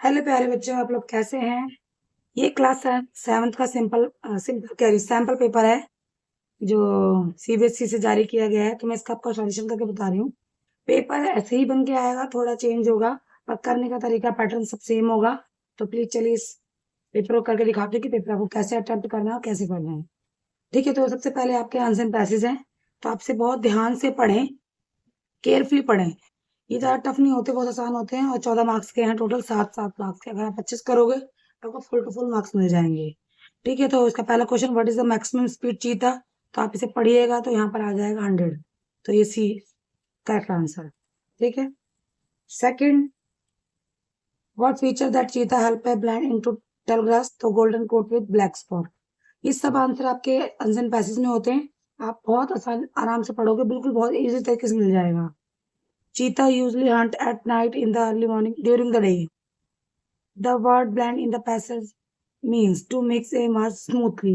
Hello प्यारे बच्चों, आप लोग कैसे हैं? ये क्लास सेवन्थ का सैम्पल पेपर है जो सीबीएसई से जारी किया गया है। तो मैं इसका आपको सॉल्यूशन करके बता रही हूँ। पेपर ऐसे ही बन के आएगा, थोड़ा चेंज होगा पर करने का तरीका पैटर्न सब सेम होगा। तो प्लीज चलिए इस पेपर को करके दिखाते हैं कि पेपर आपको कैसे अटेम्प्ट करना है और कैसे करना है। ठीक है, तो सबसे पहले आपके आंसर एंड पैसेज हैं, तो आपसे बहुत ध्यान से पढ़ें, केयरफुली पढ़ें। ये ज़्यादा टफ नहीं होते, बहुत आसान होते हैं और 14 मार्क्स के हैं टोटल, 7 मार्क्स के। अगर आप 25 करोगे तो आपको फुल टू फुल मार्क्स मिल जाएंगे। ठीक है, तो इसका पहला question, what is the maximum speed चीता? तो आप इसे पढ़िएगा तो यहाँ पर आ जाएगा 100। तो ये सी करेक्ट आंसर। ठीक है, second, what feature that cheetah help a blind into tall grass? तो golden coat with black spot. ये सब आंसर आपके आंसर पैसेज में होते हैं। आप बहुत आसान आराम से पढ़ोगे, बिल्कुल बहुत इजी तरीके से मिल जाएगा। Cheetah usually hunt at night, in the early morning, during the day. The word blend in the passage means to mix a mass smoothly.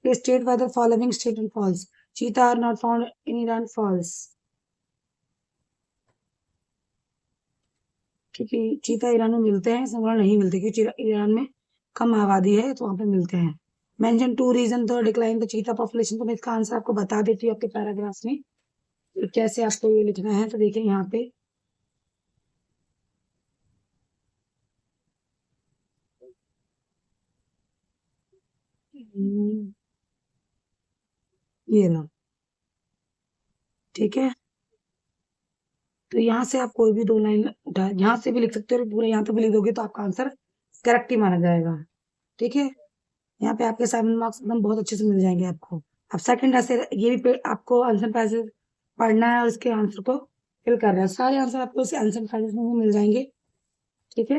State whether following statement false. Cheetah are not found in Iran, false. क्योंकि चीता Iran में मिलते हैं, समूला नहीं मिलते क्योंकि Iran में कम आबादी है तो वहां पे मिलते हैं। मेंशन 2 रीजन तो डिक्लाइन द चीता पॉपुलेशन। तो मैं इसका आंसर आपको बता देती हूँ आपके पैराग्राफ में कैसे आपको ये लिखना है। तो देखिए यहाँ पे ये ना, ठीक है, तो यहाँ से आप कोई भी 2 लाइन उठा, यहाँ से भी लिख सकते हो, पूरा यहाँ तक भी लिख दोगे तो आपका आंसर करेक्ट ही माना जाएगा। ठीक है, यहाँ पे आपके 7 मार्क्स एकदम बहुत अच्छे से मिल जाएंगे आपको। अब सेकंड ऐसे ये भी आपको आंसर पैसेज पढ़ना है और इसके आंसर को फिल करना है। सारे आंसर आपको इस आंसर पैसेज में मिल जाएंगे। ठीक है,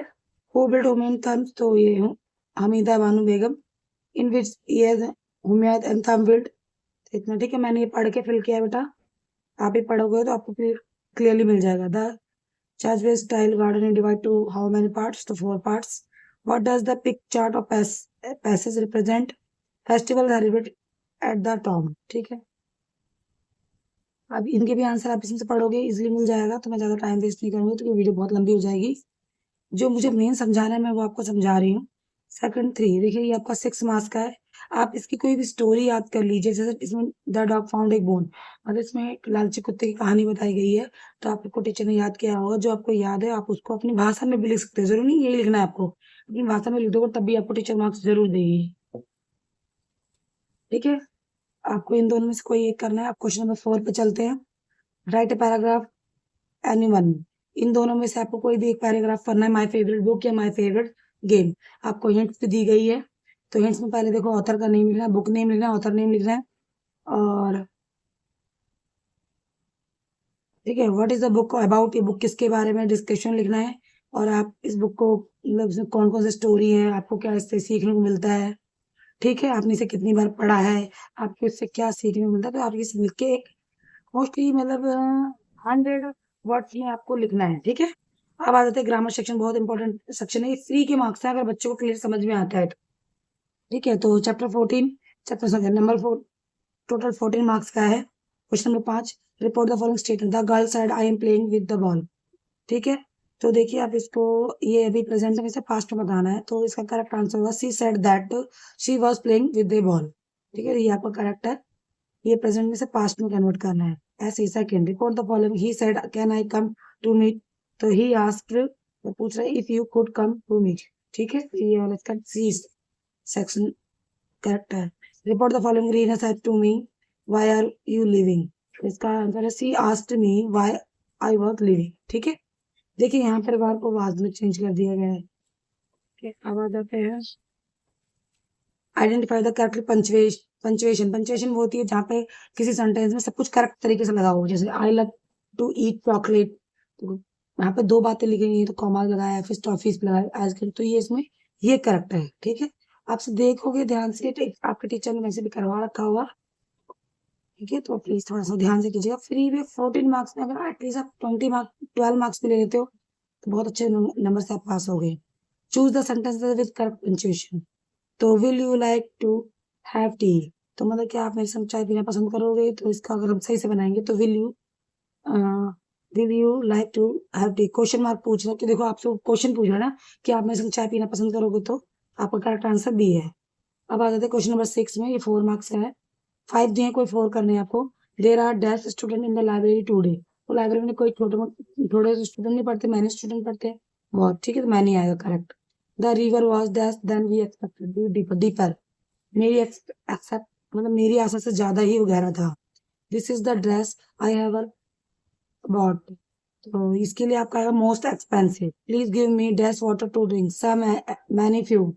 हु बिल्ड हुमायूं थम्स? तो ये Hamida Banu Begum. In which year Humayun and tombs build? इतना ठीक है, मैंने ये पढ़ के फिल किया है बेटा, आप भी पढ़ोगे तो आपको फिर क्लियरली मिल जाएगा। The Church-based tile garden is divided to how many parts? To 4 parts. What does the pic chart of passage represent? Festival celebrated at the tomb. ठीक है, अब इनके भी आंसर आप इसमें से पढ़ोगे, इजीली मिल जाएगा। तो मैं ज़्यादा टाइम वेस्ट नहीं करूंगी तो वीडियो बहुत लंबी हो जाएगी। जो मुझे मेन समझाना है मैं वो आपको समझा रही हूँ। सेकंड 3 देखिए, ये आपका 6 मार्क्स का है। आप इसकी कोई भी स्टोरी याद कर लीजिए, जैसे इसमें द डॉग फाउंड एक बोन, मतलब इसमें एक लालची कुत्ते की कहानी बताई गई है। तो आपको टीचर ने याद किया होगा, जो आपको याद है आप उसको अपनी भाषा में भी लिख सकते हैं, जरूरी नहीं यही लिखना है आपको, अपनी भाषा में लिख दोगे तब भी आपको टीचर मार्क्स जरूर देगी। ठीक है, आपको इन दोनों में से कोई एक करना है। आप क्वेश्चन नंबर 4 पे चलते हैं। Write a paragraph anyone. इन दोनों में से आपको कोई भी एक पैराग्राफ करना है। माय फेवरेट बुक या माय फेवरेट गेम। आपको हिंट्स भी दी गई है, तो हिंट्स में पहले देखो ऑथर का नेम लिखना है, बुक नेम लिखना है, ऑथर नेम लिखना है। और ठीक है, what is the book about? ये बुक किसके बारे में, डिस्क्रिप्शन लिखना है। और आप इस बुक को मतलब इसमें कौन कौन सी स्टोरी है, आपको क्या इससे सीखने को मिलता है। ठीक है, आपने इसे कितनी बार पढ़ा है, आपको इससे क्या सीखने को मिलता है। तो आप इसे लिख के मोस्टली मतलब 100 वर्ड्स में आपको लिखना है। ठीक है, अब आ जाते हैं ग्रामर सेक्शन, बहुत इंपॉर्टेंट सेक्शन है। ये फ्री के मार्क्स है अगर बच्चों को क्लियर समझ में आता है तो। ठीक है, तो चैप्टर नंबर 4 टोटल 14 मार्क्स का है। Question number 5, report the following statement. The girl said I am playing with the ball. ठीक है, तो देखिए आप इसको, ये अभी प्रेजेंट में से पास्ट में बताना है। तो इसका करेक्ट आंसर होगा she said that she was playing with the ball. ठीक है, ये आपका करेक्ट है। ये प्रेजेंट में से पास्ट में कन्वर्ट करना है। ऐसे ही second, report the following. He said can I come to meet? तो ही आस्क्ड, वो पूछ रहा है if you could come to meet. ठीक है, ये वाला इसका सी सेक्शन करेक्ट है। Report the following. Reena said to me why are you leaving? इसका आंसर है she asked me why I was leaving. ठीक है, देखिए यहाँ पर वर्ब को वाज में चेंज कर दिया गया है। ठीक है, अब आ जाते हैं identify the correct punctuation. Punctuation वो होती है जहाँ पे किसी सेंटेंस में सब कुछ करेक्ट तरीके से लगा हो। जैसे I love to eat chocolate, तो यहाँ पे 2 बातें लिखी गई है तो कॉमा लगाया, फिर टॉफीज लगाया, आइसक्रीम, तो ये इसमें ये करेक्ट है। ठीक है, आपसे देखोगे ध्यान से, आपके टीचर ने वैसे भी करवा रखा होगा। ठीक है, तो प्लीज थोड़ा सा ध्यान से कीजिएगा। फ्री में 14 मार्क्स में अगर एटलीस्ट आप 12 मार्क्स भी ले लेते हो तो बहुत अच्छे नंबर से आप पास हो गए। Choose the sentence with correct punctuation. तो will you like to have tea? तो मतलब क्या आप मेरे संग चाय पीना पसंद करोगे? तो इसका अगर हम सही से बनाएंगे तो will you did you like to have tea, question mark पूछ रहा है कि देखो आपसे क्वेश्चन पूछ रहा है ना कि आप में से चाय पीना पसंद करोगे, तो आपका करेक्ट आंसर बी है। अब आ जाते हैं क्वेश्चन नंबर 6 में, ये 4 मार्क्स है। 5 दिए कोई 4 करने हैं आपको। There are dash student in the library today, तो लाइब्रेरी में कोई थोड़े स्टूडेंट नहीं पढ़ते, मैनी स्टूडेंट पढ़ते हैं बहुत, ठीक है, तो मैनी आएगा correct. The river was dash then we expected, deeper deeper, मेरी एक्सेप्ट मतलब मेरी आशा से ज्यादा ही वो गहरा था। This is the dress I have bought, तो इसके लिए आपका आएगा most expensive. Please give me dash water to drink, some many few,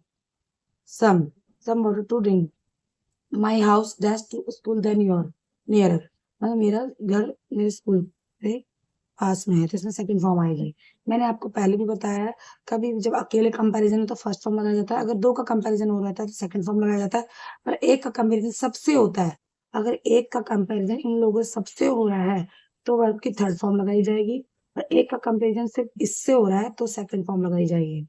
some some water to drink. My house dash to school then your nearer, मतलब मेरा घर मेरे school से पास में है, तो इसमें सेकंड फॉर्म आएगी। मैंने आपको पहले भी बताया है, कभी जब अकेले कंपैरिजन है तो फर्स्ट फॉर्म लगाया जाता है, अगर दो का कंपैरिजन हो रहा था तो सेकंड फॉर्म लगाया जाता है, पर एक का कंपैरिजन सबसे होता है, अगर एक का कंपैरिजन इन लोगों से सबसे हो रहा है तो वर्ब की थर्ड फॉर्म लगाई जाएगी, और एक का कंपैरिजन सिर्फ इससे हो रहा है तो सेकंड फॉर्म लगाई जाएगी।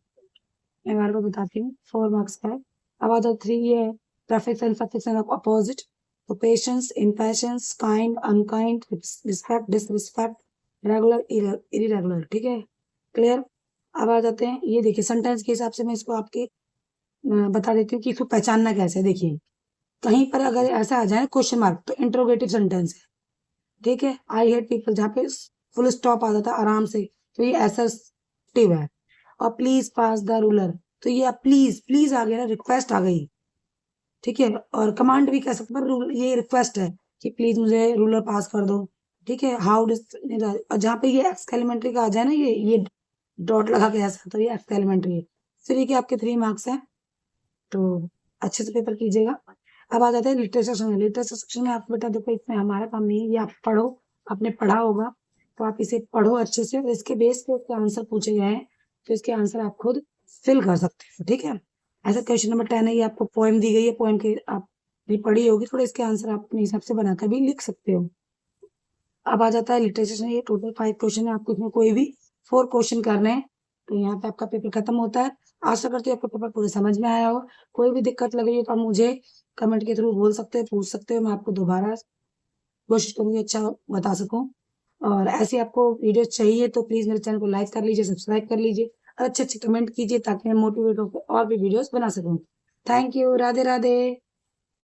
मैं बार बार बताती हूँ, 4 मार्क्स का है। अब आता 3 ये है, prefix and suffix of opposite, तो patience, impatience, kind, unkind, respect, disrespect, regular, irregular, ठीक है, क्लियर। अब आ जाते हैं, ये देखिए सेंटेंस के हिसाब से मैं इसको आपके बता देती हूँ कि इसको पहचानना कैसे है। देखिए कहीं पर अगर ऐसा आ जाए क्वेश्चन मार्क तो इंट्रोगेटिव सेंटेंस है, ठीक है। आई हेट पीपल, जहाँ पे फुल स्टॉप आ जाता है आराम से, तो ये असर्टिव है। और प्लीज पास द रूलर, तो ये प्लीज प्लीज आ गया ना, रिक्वेस्ट आ गई, ठीक है। और कमांड भी कह सकते, पर ये रिक्वेस्ट है कि प्लीज मुझे रूलर पास कर दो, ठीक है। हाउ डिस, और जहाँ पे ये एक्सपेरिमेंट्री का आ जाए ना, ये डॉट लगा के ऐसा, तो ये एक्सपेरिमेंट्री है। फिर के आपके 3 मार्क्स हैं, तो अच्छे से पेपर कीजिएगा। अब आ जाते हैं लिटरेचर सेक्शन में। लिटरेचर सेक्शन में आपको बेटा देखो, इसमें हमारा काम नहीं है, ये आप पढ़ो, आपने पढ़ा होगा तो आप इसे पढ़ो अच्छे से, और इसके बेस पे इसके आंसर पूछे गए हैं, तो इसके आंसर आप खुद फिल कर सकते हो, ठीक है। ऐसा क्वेश्चन नंबर 10 है, ये आपको पोएम दी गई है, पोएम की आप भी पढ़ी होगी, थोड़ा इसके आंसर आप अपने हिसाब से बनाकर भी लिख सकते हो। अब आ जाता है लिटरेचर में, ये टोटल 5 क्वेश्चन है, आपको इसमें कोई भी 4 क्वेश्चन करने हैं, तो यहाँ पे आपका पेपर खत्म होता है। आशा करती हूँ आपको पेपर पूरे समझ में आया हो। कोई भी दिक्कत लग रही है तो आप मुझे कमेंट के थ्रू बोल सकते हैं, पूछ सकते हो, मैं आपको दोबारा कोशिश करूंगी अच्छा बता सकूं। और ऐसी आपको वीडियो चाहिए तो प्लीज मेरे चैनल को लाइक कर लीजिए, सब्सक्राइब कर लीजिए, अच्छे अच्छे कमेंट कीजिए, ताकि मैं मोटिवेट होकर और भी वीडियोस बना सकूं। Thank you, Radhe Radhe.